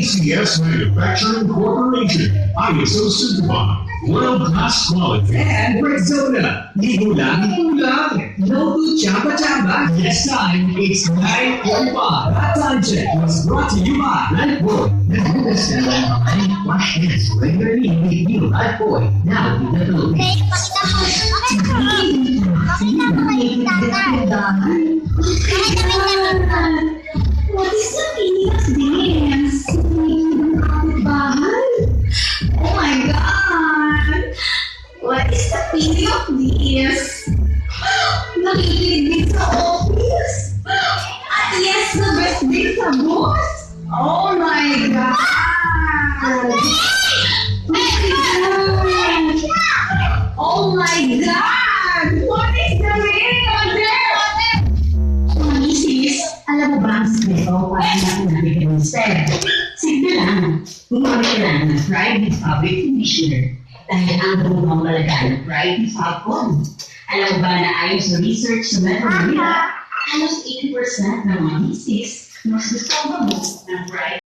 ACS Manufacturing Corporation, ISO certified, world-class quality. And Rexona, Ligo-lang, no to chamba-chamba. This time, it's 9:45. That time check was brought to you by Lifebuoy. Nag-invest ka lang ang wash hands regularly with new Lifebuoy. Now in the Philippines. Pakita mo kay Tata. What is the meaning of this? Kapitbahay? Oh my God! What is the meaning of this? Nakikinig sa office? At yes, the birthday sa boss? Oh my God! Oh my God! What is the meaning of this? Misis, alam mo ba ang sikreto para natin natin instead? Simple lang. Gumamit ka lang ng Friday Fabric Conditioner dahil ang bumang malaga ng Friday Falcon. Alam mo ba na ayon sa research sa Metro Manila, halos 80% ng mga misis mas gusto mo ng Friday